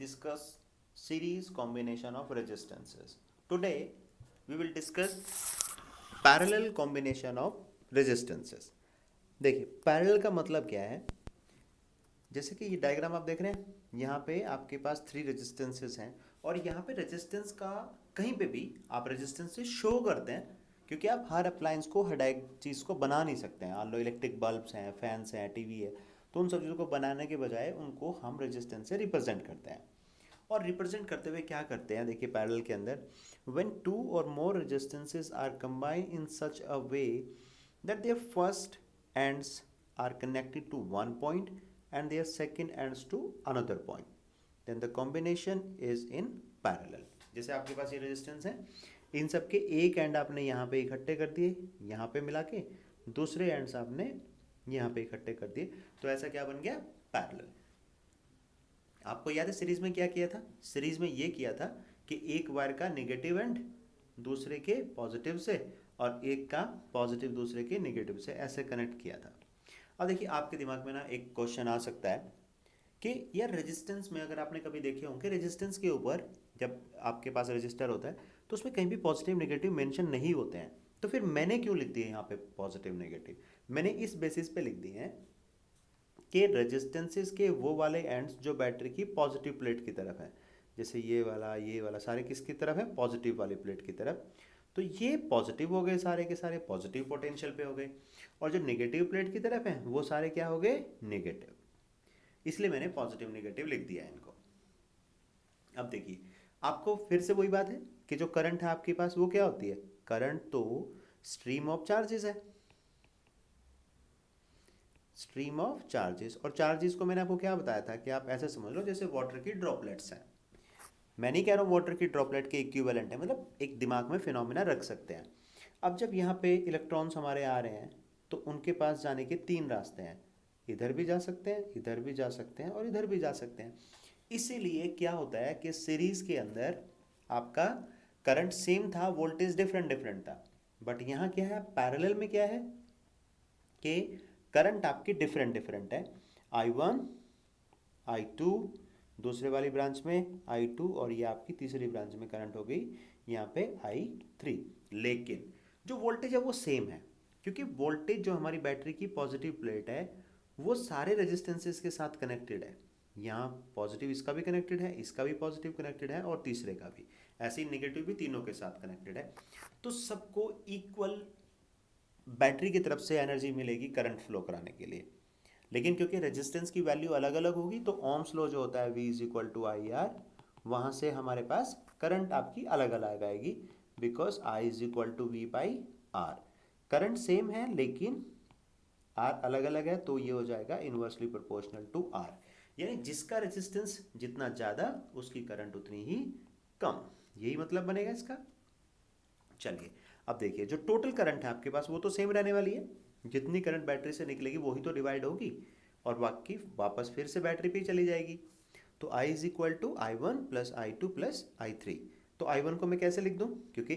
discuss series combination of resistances. Today we will discuss parallel combination of resistances. देखिए parallel का मतलब क्या है, जैसे कि ये डायग्राम आप देख रहे हैं, यहाँ पे आपके पास 3 रेजिस्टेंसेस हैं और यहाँ पे रेजिस्टेंस का कहीं पे भी आप रेजिस्टेंस से शो करते हैं, क्योंकि आप हर अप्लायंस को हर एक चीज़ को बना नहीं सकते हैं। मान लो इलेक्ट्रिक बल्ब्स हैं, फैंस हैं, टीवी है, तो उन सब चीज़ों को बनाने के बजाय उनको हम रेजिस्टेंस से रिप्रेजेंट करते हैं। और रिप्रेजेंट करते हुए क्या करते हैं, देखिए पैरेलल के अंदर when two or more resistances are combined in such a way that their first ends are connected to one point and their second ends to another point, then the combination is in parallel. जैसे आपके पास ये resistance है, इन सब के एक and आपने यहाँ पे इकट्ठे कर दिए, यहाँ पे मिला के दूसरे एंड्स आपने यहाँ पे इकट्ठे कर दिए, तो ऐसा क्या बन गया, पैरेलल। आपको याद है सीरीज में क्या किया था, सीरीज में ये किया था कि एक वायर का नेगेटिव एंड दूसरे के पॉजिटिव से और एक का पॉजिटिव दूसरे के नेगेटिव से ऐसे कनेक्ट किया था। अब देखिए आपके दिमाग में ना एक क्वेश्चन आ सकता है कि यार रेजिस्टेंस में अगर आपने कभी देखे होंगे, रेजिस्टेंस के ऊपर जब आपके पास रजिस्टर होता है तो उसमें कहीं भी पॉजिटिव नेगेटिव मेंशन नहीं होते हैं, तो फिर मैंने क्यों लिख दिए यहाँ पे पॉजिटिव नेगेटिव। मैंने इस बेसिस पे लिख दिए हैं कि रेजिस्टेंसेस के वो वाले एंड्स जो बैटरी की पॉजिटिव प्लेट की तरफ है, जैसे ये वाला सारे किसकी तरफ है, पॉजिटिव वाली प्लेट की तरफ, तो ये पॉजिटिव हो गए, सारे के सारे पॉजिटिव पोटेंशियल पे हो गए, और जो नेगेटिव प्लेट की तरफ है वो सारे क्या हो गए, नेगेटिव। इसलिए मैंने पॉजिटिव नेगेटिव लिख दिया है इनको। अब देखिए आपको फिर से वही बात है कि जो करंट है आपके पास वो क्या होती है, करंट तो स्ट्रीम ऑफ चार्जेस है, स्ट्रीम ऑफ चार्जेस। और चार्जेस को मैंने आपको क्या बताया था कि आप ऐसे समझ लो जैसे वाटर की ड्रॉपलेट्स हैं। मैं नहीं कह रहा हूँ वाटर की ड्रॉपलेट के इक्विवेलेंट है, मतलब एक दिमाग में फिनोमिना रख सकते हैं। अब जब यहाँ पे इलेक्ट्रॉन्स हमारे आ रहे हैं तो उनके पास जाने के 3 रास्ते हैं, इधर भी जा सकते हैं, इधर भी जा सकते हैं और इधर भी जा सकते हैं। इसीलिए क्या होता है कि सीरीज के अंदर आपका करंट सेम था, वोल्टेज डिफरेंट डिफरेंट था, बट यहाँ क्या है, पैरेलल में क्या है कि करंट आपकी डिफरेंट डिफरेंट है। I1 I2 दूसरे वाली ब्रांच में I2 और ये आपकी तीसरी ब्रांच में करंट हो गई यहाँ पे I3, लेकिन जो वोल्टेज है वो सेम है, क्योंकि वोल्टेज जो हमारी बैटरी की पॉजिटिव प्लेट है वो सारे रेजिस्टेंसेस के साथ कनेक्टेड है। यहाँ पॉजिटिव इसका भी कनेक्टेड है, इसका भी पॉजिटिव कनेक्टेड है और तीसरे का भी, ऐसे ही नेगेटिव भी तीनों के साथ कनेक्टेड है। तो सबको इक्वल बैटरी की तरफ से एनर्जी मिलेगी करंट फ्लो कराने के लिए, लेकिन क्योंकि रेजिस्टेंस की वैल्यू अलग अलग होगी तो ओम्स लॉ जो होता है V is equal to I R, वहाँ से हमारे पास करंट आपकी अलग अलग आएगी, because I is equal to V by R. Current same है लेकिन आर अलग अलग है, तो ये हो जाएगा इन्वर्सली प्रोपोर्शनल टू आर, यानी जिसका रेजिस्टेंस जितना ज़्यादा उसकी करंट उतनी ही कम, यही मतलब बनेगा इसका। चलिए अब देखिए जो टोटल करंट है आपके पास वो तो सेम रहने वाली है, जितनी करंट बैटरी से निकलेगी वही तो डिवाइड होगी और बाकी वापस फिर से बैटरी पे ही चली जाएगी। तो I is equal to I1 plus I2 plus I3। तो I1 को मैं कैसे लिख दूं, क्योंकि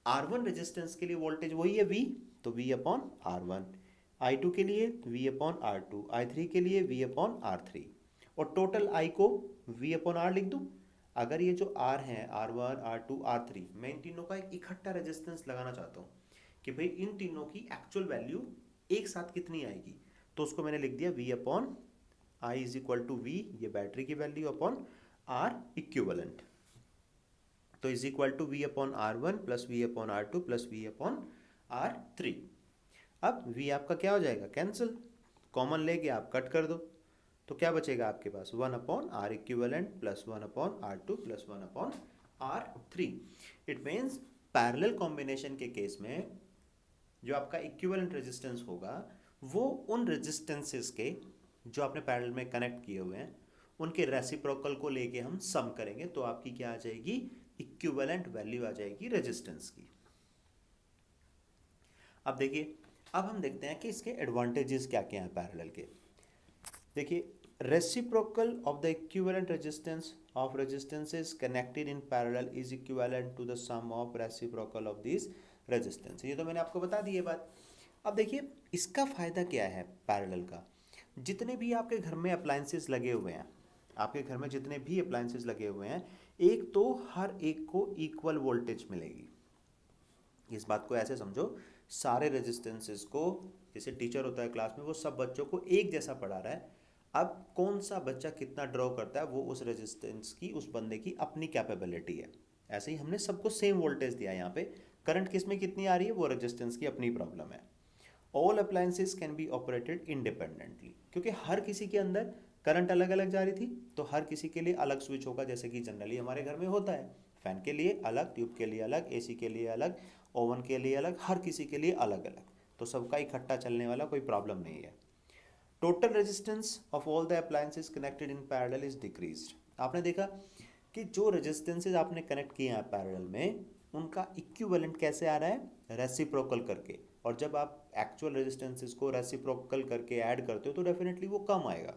R1 रेजिस्टेंस के लिए वोल्टेज वही है V, तो V अपॉन R1, I2 के लिए V अपॉन R2, I3 के लिए V अपॉन R3, और टोटल I को V अपॉन R लिख दूं। अगर ये जो R है R1 R2 R3, मैं इन तीनों का एक इकट्ठा रेजिस्टेंस लगाना चाहता हूँ कि भाई इन तीनों की एक्चुअल वैल्यू एक साथ कितनी आएगी, तो उसको मैंने लिख दिया V upon I is equal to V, ये बैटरी की वैल्यू, अपॉन R इक्विवेलेंट, तो is equal to V upon R1 plus V upon R2 plus V upon R3। अब V आपका क्या हो जाएगा, कैंसिल, कॉमन लेके आप कट कर दो, तो क्या बचेगा आपके पास 1 upon R equivalent plus 1 upon R2 plus 1 upon R3। It means parallel combination के केस में जो आपका इक्विवेलेंट रेजिस्टेंस होगा वो उन रेजिस्टेंसेस के जो आपने पैरेलल में कनेक्ट किए हुए हैं उनके रेसिप्रोकल को लेके हम सम करेंगे, तो आपकी क्या आ जाएगी, इक्विवेलेंट वैल्यू आ जाएगी रेजिस्टेंस की। अब देखिए अब हम देखते हैं कि इसके एडवांटेजेस क्या क्या हैं पैरेलल के। देखिए reciprocal of the equivalent resistance of resistances connected in parallel is equivalent to the sum of reciprocal of these resistance, ये तो मैंने आपको बता दी है बात। अब देखिए इसका फ़ायदा क्या है पैरेलल का, जितने भी आपके घर में अप्लायंसेस लगे हुए हैं आपके घर में जितने भी अप्लायंसेस लगे हुए हैं, एक तो हर एक को इक्वल वोल्टेज मिलेगी। इस बात को ऐसे समझो, सारे रेजिस्टेंसेस को, जैसे टीचर होता है क्लास में, वो सब बच्चों को एक जैसा पढ़ा रहा है। अब कौन सा बच्चा कितना ड्रॉ करता है वो उस रेजिस्टेंस की, उस बंदे की अपनी कैपेबिलिटी है। ऐसे ही हमने सबको सेम वोल्टेज दिया है। यहाँ पे करंट किस में कितनी आ रही है वो रेजिस्टेंस की अपनी प्रॉब्लम है। All appliances can be operated independently, क्योंकि हर किसी के अंदर करंट अलग अलग जा रही थी, तो हर किसी के लिए अलग स्विच होगा, जैसे कि जनरली हमारे घर में होता है। फैन के लिए अलग, ट्यूब के लिए अलग, एसी के लिए अलग, ओवन के लिए अलग, हर किसी के लिए अलग अलग, तो सबका इकट्ठा चलने वाला कोई प्रॉब्लम नहीं है। Total resistance of all the appliances connected in parallel is decreased. आपने देखा कि जो रेजिस्टेंसेज आपने कनेक्ट किए हैं पैरेलल में, उनका इक्विवेलेंट कैसे आ रहा है, रेसिप्रोकल करके। और जब आप एक्चुअल रेजिस्टेंसेज को रेसिप्रोकल करके ऐड करते हो तो डेफिनेटली वो कम आएगा।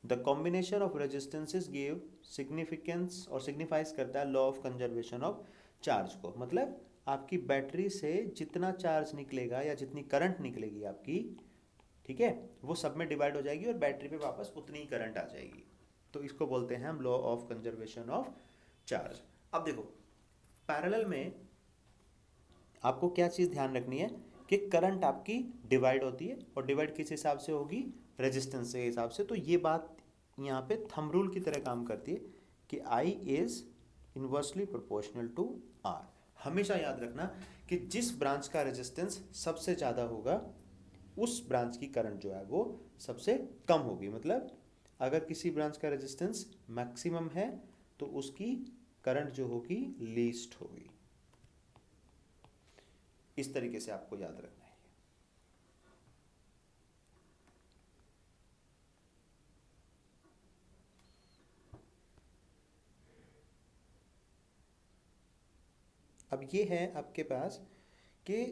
The combination of resistances give significance, और सिग्निफाइज करता है law of conservation of charge को। मतलब आपकी बैटरी से जितना चार्ज निकलेगा या जितनी करंट निकलेगी आपकी, ठीक है, वो सब में डिवाइड हो जाएगी और बैटरी पे वापस उतनी ही करंट आ जाएगी। तो इसको बोलते हैं हम law of conservation of charge. अब देखो पैरेलल में आपको क्या चीज़ ध्यान रखनी है कि करंट आपकी डिवाइड होती है, और डिवाइड किस हिसाब से होगी, रेजिस्टेंस के हिसाब से। तो ये बात यहाँ पे थंब रूल की तरह काम करती है कि I is inversely proportional to R। हमेशा याद रखना कि जिस ब्रांच का रेजिस्टेंस सबसे ज़्यादा होगा, उस ब्रांच की करंट जो है वो सबसे कम होगी। मतलब अगर किसी ब्रांच का रेजिस्टेंस मैक्सिमम है तो उसकी करंट जो होगी लीस्ट होगी। इस तरीके से आपको याद रखना है। अब ये है आपके पास कि